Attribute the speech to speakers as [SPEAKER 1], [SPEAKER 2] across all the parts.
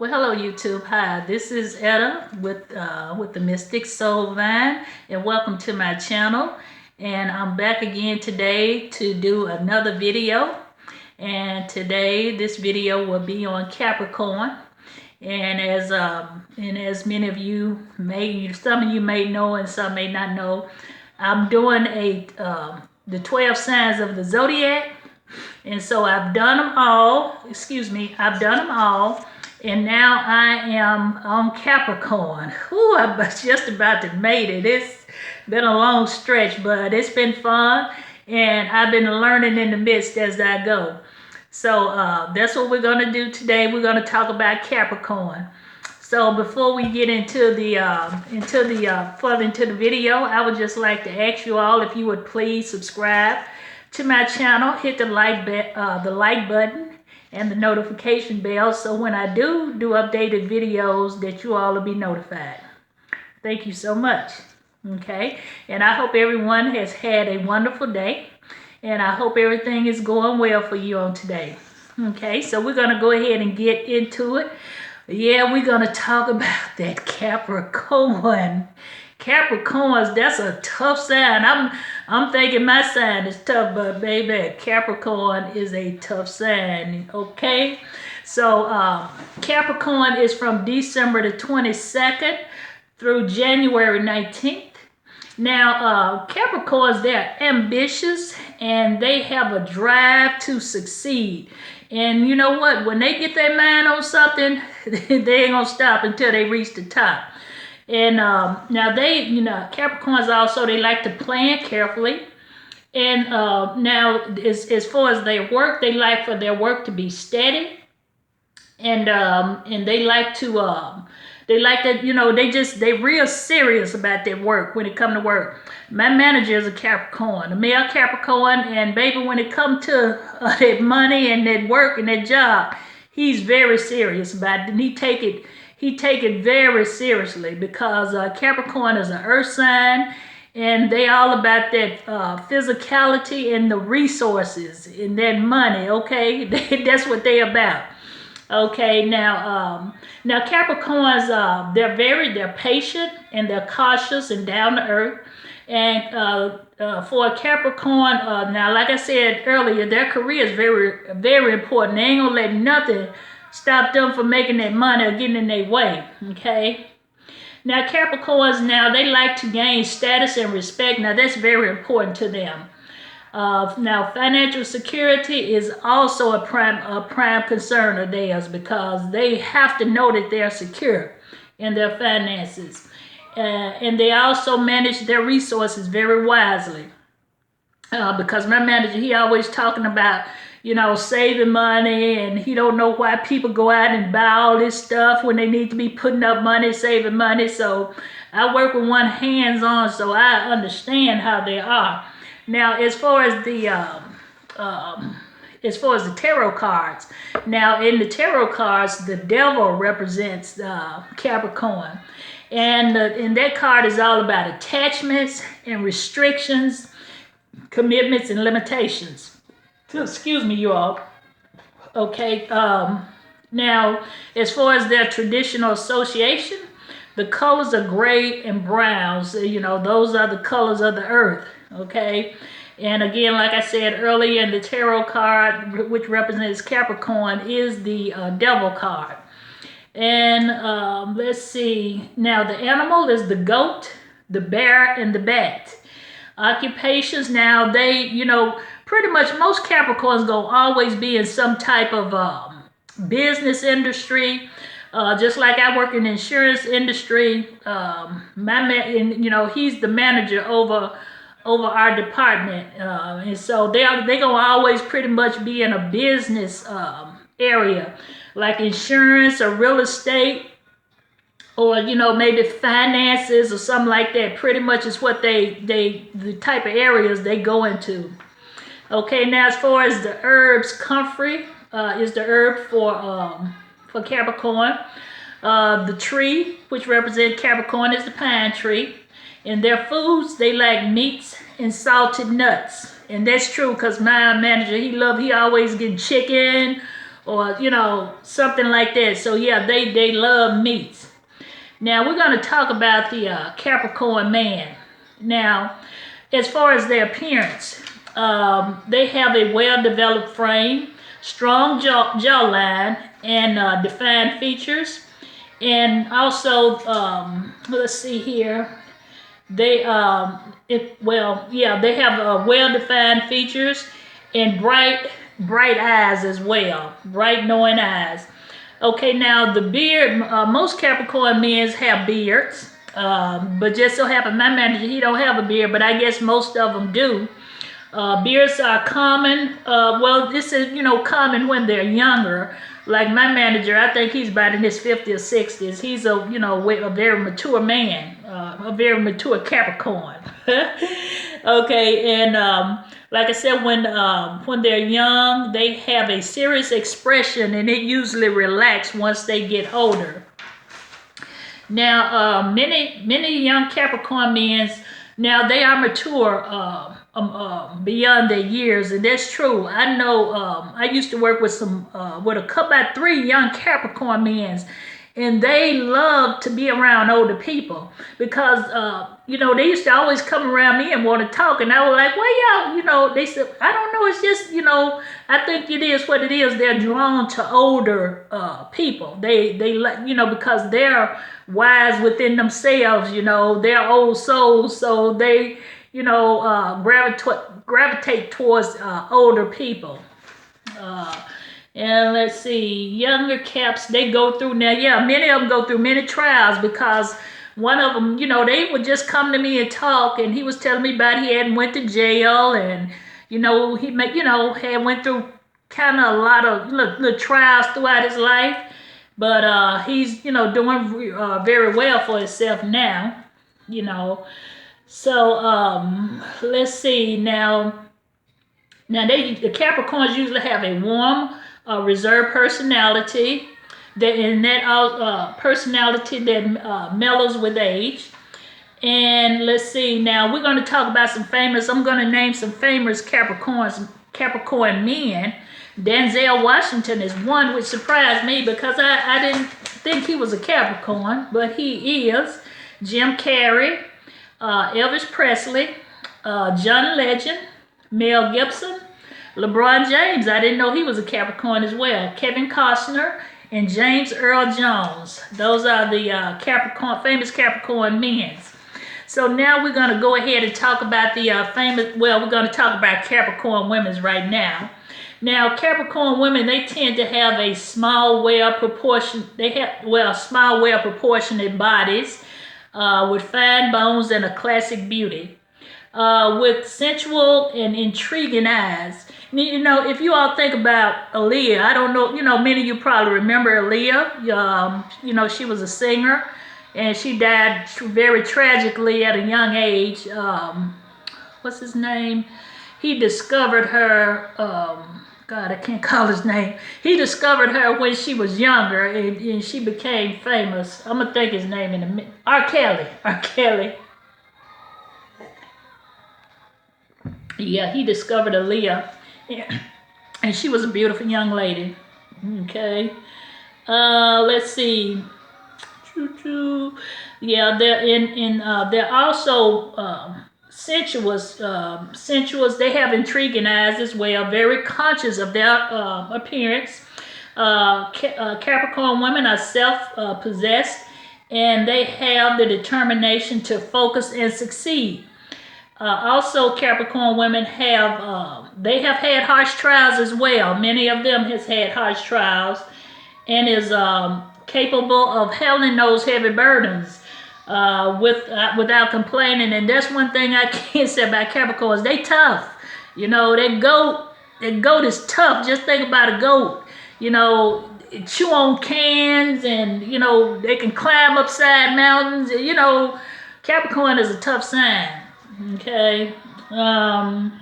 [SPEAKER 1] Well, hello YouTube. Hi, this is Etta with the Mystic Soul Vine, and welcome to my channel. And I'm back again today to do another video. And today, this video will be on Capricorn. And as many of you some of you may know, and some may not know, I'm doing the 12 signs of the zodiac. And so I've done them all. Excuse me, I've done them all. And now I am on Capricorn. Whew, I was just about to made it. It's been a long stretch, but it's been fun. And I've been learning in the midst as I go. So that's what we're going to do today. We're going to talk about Capricorn. So before we get into the further into the video, I would just like to ask you all if you would please subscribe to my channel, hit the like button and the notification bell, so when I do updated videos that you all will be notified. Thank you so much. Okay, and I hope everyone has had a wonderful day, and I hope everything is going well for you on today. Okay, so we're gonna go ahead and get into it. Yeah, we're gonna talk about that Capricorn. Capricorns, that's a tough sign. I'm thinking my sign is tough, but baby, Capricorn is a tough sign. Okay, so Capricorn is from December the 22nd through January 19th. Now, Capricorns, they're ambitious and they have a drive to succeed. And you know what? When they get their mind on something, they ain't gonna stop until they reach the top. And now Capricorns also, they like to plan carefully. And now, as far as their work, they like for their work to be steady. And they like to they real serious about their work when it come to work. My manager is a Capricorn, a male Capricorn, and baby, when it come to that money and that work and that job, he's very serious about it, and he take it very seriously, because Capricorn is an earth sign, and they all about that physicality and the resources and that money. Okay, that's what they about. Okay, now Capricorns, they're patient and they're cautious and down to earth. And for a Capricorn, now like I said earlier, their career is very, very important. They ain't gonna let nothing stop them from making that money or getting in their way. Okay. Now Capricorns, now they like to gain status and respect. Now that's very important to them. Now, financial security is also a prime concern of theirs, because they have to know that they're secure in their finances. And they also manage their resources very wisely. Because my manager, he always talking about, saving money, and he don't know why people go out and buy all this stuff when they need to be putting up money, saving money. So I work with one hands-on, so I understand how they are. Now, as far as the tarot cards, now in the tarot cards, the devil represents Capricorn, and that card is all about attachments and restrictions, commitments and limitations. Excuse me, you all. Okay. Now, as far as their traditional association, the colors are gray and browns. Those are the colors of the earth. Okay. And again, like I said earlier, in the tarot card, which represents Capricorn, is the devil card. And let's see. Now, the animal is the goat, the bear, and the bat. Occupations, now they, pretty much most Capricorns gonna always be in some type of business industry. Just like I work in the insurance industry, he's the manager over our department, and so they gonna always pretty much be in a business area, like insurance or real estate, or maybe finances or something like that. Pretty much is what the type of areas they go into. Okay, now as far as the herbs, comfrey is the herb for Capricorn. The tree, which represents Capricorn, is the pine tree. And their foods, they like meats and salted nuts. And that's true, because my manager, he always getting chicken or something like that. So yeah, they love meats. Now we're going to talk about the Capricorn man. Now, as far as their appearance, they have a well-developed frame, strong jawline, and defined features. And also, let's see here. They they have well-defined features and bright eyes as well, bright knowing eyes. Okay, now the beard. Most Capricorn men have beards, but just so happen my manager, he don't have a beard, but I guess most of them do. Beards are common. Well, this is common when they're younger. Like my manager, I think he's about in his 50s or 60s. He's a very mature man, a very mature Capricorn. Okay, and like I said, when they're young, they have a serious expression, and it usually relax once they get older. Now, many young Capricorn men, now they are mature beyond their years, and that's true. I know. I used to work with about 3 young Capricorn men, and they love to be around older people because they used to always come around me and want to talk, and I was like, well, y'all, they said, I don't know, it's just I think it is what it is. They're drawn to older people. They like because they're wise within themselves. They're old souls, so they gravitate towards older people. And let's see, younger Caps, they go through now. Yeah, many of them go through many trials because one of them, they would just come to me and talk, and he was telling me about he hadn't went to jail, and he had went through kind of a lot of little trials throughout his life, but he's doing very well for himself now. So let's see now. Now the Capricorns usually have a warm, reserved personality. That personality that mellows with age. And let's see. Now we're going to talk about some famous. I'm going to name some famous Capricorn men. Denzel Washington is one, which surprised me because I didn't think he was a Capricorn, but he is. Jim Carrey, Elvis Presley, John Legend, Mel Gibson, LeBron James. I didn't know he was a Capricorn as well. Kevin Costner and James Earl Jones. Those are the famous Capricorn men. So now we're going to go ahead and talk about the we're going to talk about Capricorn women right now. Now, Capricorn women, they tend to have a small, well-proportioned bodies with fine bones and a classic beauty. With sensual and intriguing eyes. If you all think about Aaliyah, I don't know, many of you probably remember Aaliyah. She was a singer, and she died very tragically at a young age. What's his name? He discovered her, God, I can't call his name. He discovered her when she was younger, and she became famous. I'm going to think his name in a minute. R. Kelly. Yeah, he discovered Aaliyah, and she was a beautiful young lady. Okay, let's see. Yeah, they're also sensuous. They have intriguing eyes as well. Very conscious of their appearance. Capricorn women are self-possessed, and they have the determination to focus and succeed. Also, Capricorn women have had harsh trials as well. Many of them has had harsh trials, and is capable of handling those heavy burdens without complaining. And that's one thing I can't say about Capricorns. They tough. That goat is tough. Just think about a goat. Chew on cans, and they can climb upside mountains. Capricorn is a tough sign. Okay, and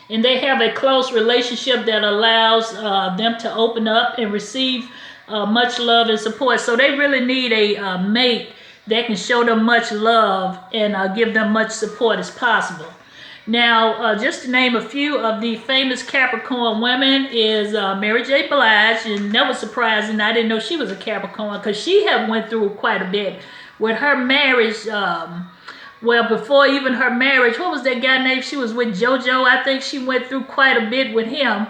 [SPEAKER 1] they have a close relationship that allows them to open up and receive much love and support. So they really need a mate that can show them much love and give them much support as possible. Now, just to name a few of the famous Capricorn women is Mary J. Blige, and that was surprising. I didn't know she was a Capricorn because she had went through quite a bit with her marriage. Well, before even her marriage, what was that guy named? She was with JoJo. I think she went through quite a bit with him.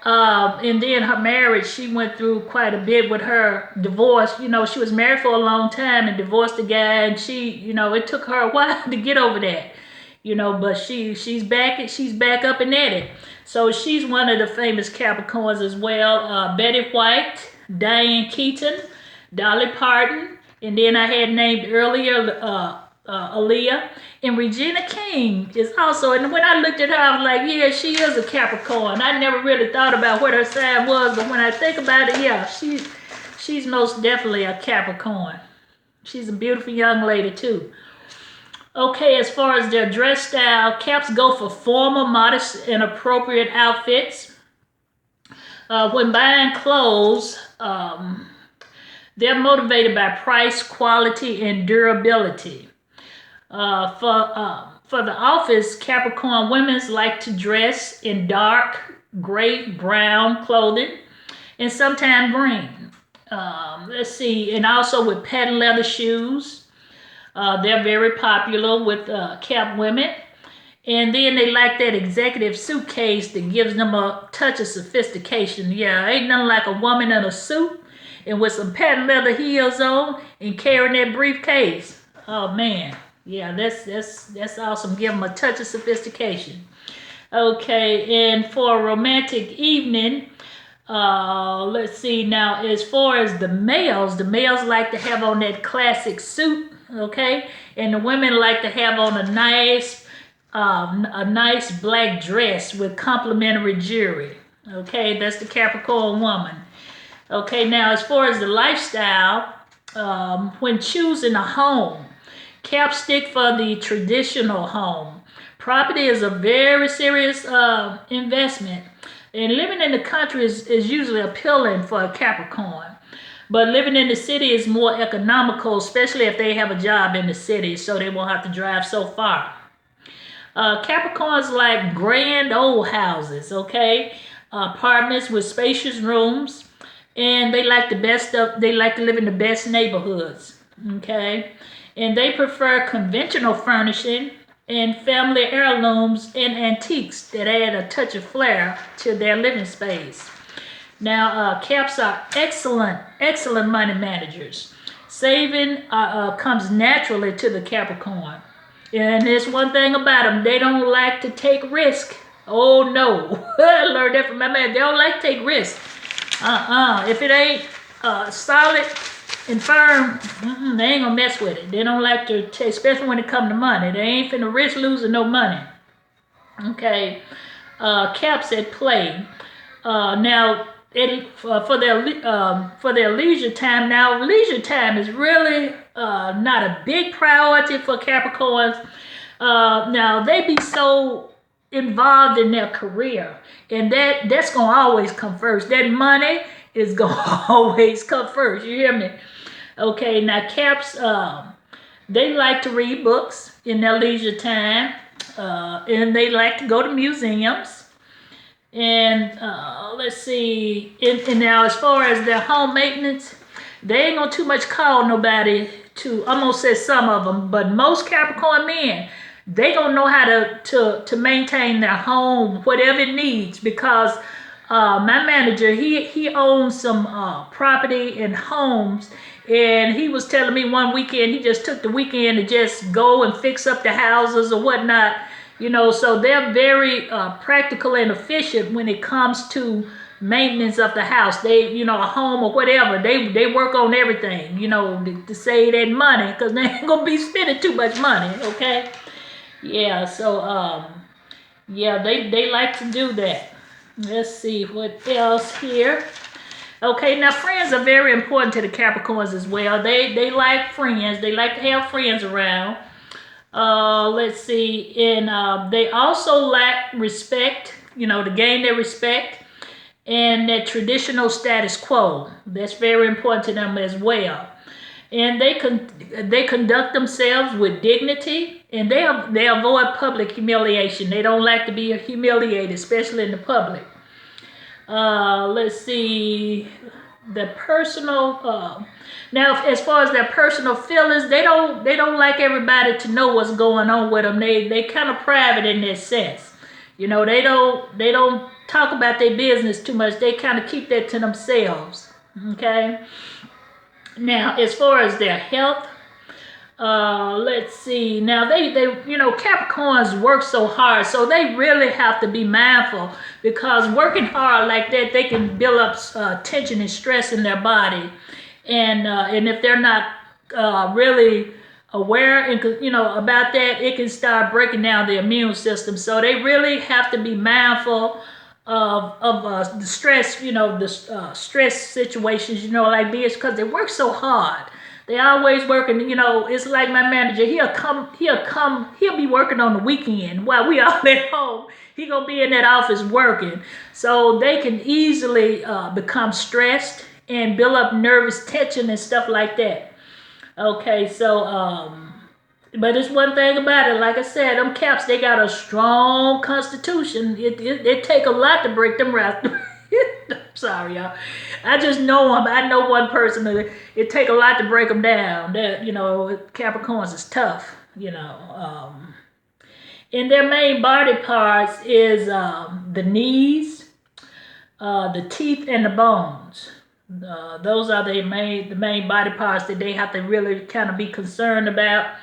[SPEAKER 1] And then her marriage, she went through quite a bit with her divorce. You know, she was married for a long time and divorced the guy, and she, you know, it took her a while to get over that. You know, but she's back up and at it. So she's one of the famous Capricorns as well. Betty White, Diane Keaton, Dolly Parton, and then I had named earlier Aaliyah, and Regina King is also. And when I looked at her, I was like, yeah, she is a Capricorn. I never really thought about what her sign was, but when I think about it, yeah, she's most definitely a Capricorn. She's a beautiful young lady too. Okay, as far as their dress style, Caps go for formal, modest, and appropriate outfits. When buying clothes, they're motivated by price, quality, and durability. For the office, Capricorn women like to dress in dark, gray, brown clothing, and sometimes green. Let's see, and also with patent leather shoes. They're very popular with Cap women. And then they like that executive suitcase that gives them a touch of sophistication. Yeah, ain't nothing like a woman in a suit and with some patent leather heels on and carrying that briefcase. Oh man, yeah, that's awesome. Give them a touch of sophistication. Okay, and for a romantic evening, let's see now. As far as the males like to have on that classic suit. Okay, and the women like to have on a nice black dress with complementary jewelry. Okay, that's the Capricorn woman. Okay, now as far as the lifestyle, when choosing a home, Caps stick for the traditional home. Property is a very serious investment, and living in the country is usually appealing for a Capricorn. But living in the city is more economical, especially if they have a job in the city, so they won't have to drive so far. Capricorns like grand old houses, okay? Apartments with spacious rooms, and they like they like to live in the best neighborhoods, okay? And they prefer conventional furnishing and family heirlooms and antiques that add a touch of flair to their living space. Now, Caps are excellent money managers. Saving comes naturally to the Capricorn. And there's one thing about them, they don't like to take risk. Oh no, I learned that from my man. They don't like to take risk. If it ain't solid and firm, they ain't gonna mess with it. They don't like to take, especially when it comes to money. They ain't finna risk losing no money. Okay, Caps at play. Now, for their leisure time. Now, leisure time is really not a big priority for Capricorns. Now, they be so involved in their career, and that's gonna always come first. That money is gonna always come first. You hear me? Okay. Now, Caps, they like to read books in their leisure time, and they like to go to museums. And let's see, and now as far as their home maintenance, they ain't gonna too much call nobody to, I'm gonna say some of them, but most Capricorn men, they gonna know how to maintain their home, whatever it needs, because my manager, he owns some property and homes, and he was telling me one weekend, he just took the weekend to just go and fix up the houses or whatnot. You know, so they're very practical and efficient when it comes to maintenance of the house. They, you know, a home or whatever, they work on everything, you know, to save that money, because they ain't gonna be spending too much money, okay? Yeah, so, yeah, they like to do that. Let's see what else here. Okay, now friends are very important to the Capricorns as well. They like friends. They like to have friends around. Let's see, and they also lack respect, you know, to gain their respect, and that traditional status quo. That's very important to them as well. and they conduct themselves with dignity, and they avoid public humiliation. They don't like to be humiliated, especially in the public. Let's see, the personal. Now, as far as their personal feelings, they don't like everybody to know what's going on with them. They kind of private in that sense. You know, they don't talk about their business too much. They kind of keep that to themselves. Okay. Now, as far as their health, let's see. Now Capricorns work so hard, so they really have to be mindful, because working hard like that, they can build up tension and stress in their body, and if they're not really aware and about that, it can start breaking down the immune system. So they really have to be mindful of the stress, the stress situations, like this, because they work so hard. They always working, it's like my manager, he'll be working on the weekend while we all at home. He gonna be in that office working. So they can easily become stressed and build up nervous tension and stuff like that. Okay, so but there's one thing about it. Like I said, them Caps, they got a strong constitution. It take a lot to break them rats. Sorry, y'all. I just know them. I know one person that it take a lot to break them down. That Capricorns is tough. And their main body parts is the knees, the teeth, and the bones. Those are the main body parts that they have to really kind of be concerned about.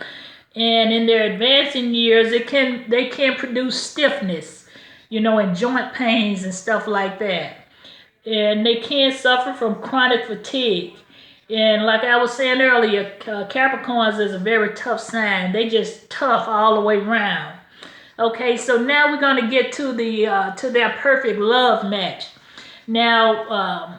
[SPEAKER 1] And in their advancing years, they can produce stiffness, and joint pains and stuff like that. And they can suffer from chronic fatigue. And like I was saying earlier, Capricorns is a very tough sign. They just tough all the way around. Okay, so now we're going to get to their perfect love match. Now,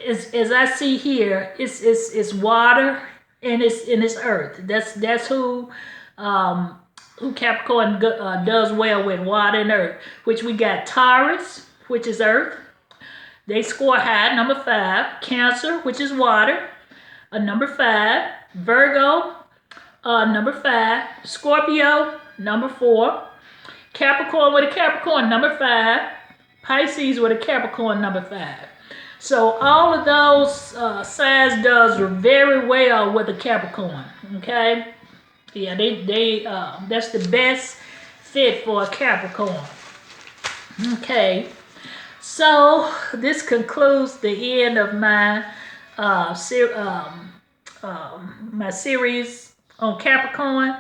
[SPEAKER 1] as I see here, it's water and it's earth. That's who Capricorn does well with, water and earth. Which we got Taurus, which is earth. They score high, number 5. Cancer, which is water, number 5. Virgo, number 5. Scorpio, number 4. Capricorn with a Capricorn, number 5. Pisces with a Capricorn, number 5. So all of those signs does very well with a Capricorn. Okay, yeah, they that's the best fit for a Capricorn. Okay. So this concludes the end of my my series on Capricorn.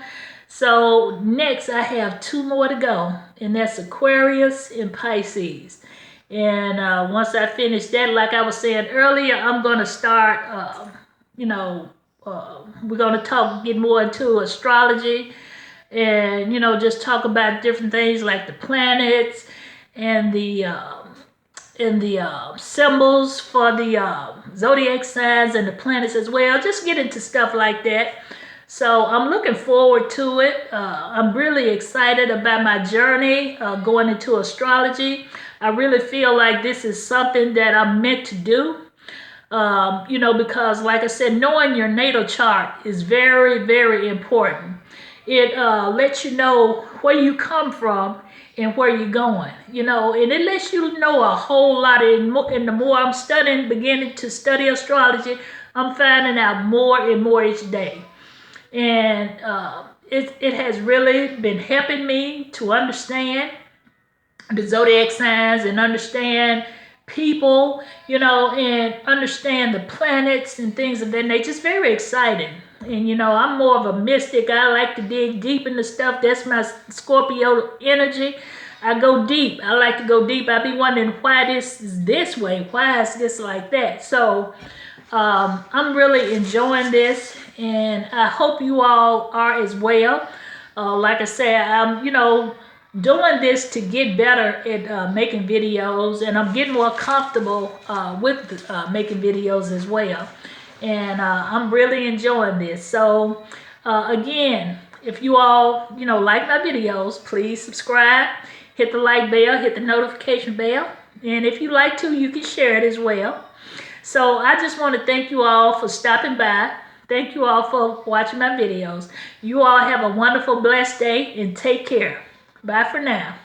[SPEAKER 1] So next I have 2 more to go, and that's Aquarius and Pisces. And once I finish that, like I was saying earlier, I'm going to start, we're going to get more into astrology, and, just talk about different things like the planets and the symbols for the zodiac signs and the planets as well. Just get into stuff like that. So I'm looking forward to it. I'm really excited about my journey going into astrology. I really feel like this is something that I'm meant to do. Because like I said, knowing your natal chart is very, very important. It lets you know where you come from and where you're going, and it lets you know a whole lot. And the more I'm beginning to study astrology, I'm finding out more and more each day. And it has really been helping me to understand the zodiac signs and understand people, and understand the planets and things of that nature. It's very exciting. And, I'm more of a mystic. I like to dig deep into stuff. That's my Scorpio energy. I go deep. I like to go deep. I be wondering why this is this way. Why is this like that? So I'm really enjoying this, and I hope you all are as well. Like I said, I'm, doing this to get better at making videos, and I'm getting more comfortable with making videos as well. And I'm really enjoying this. So again, if you all, like my videos, please subscribe, hit the like bell, hit the notification bell. And if you like to, you can share it as well. So I just want to thank you all for stopping by. Thank you all for watching my videos. You all have a wonderful, blessed day and take care. Bye for now.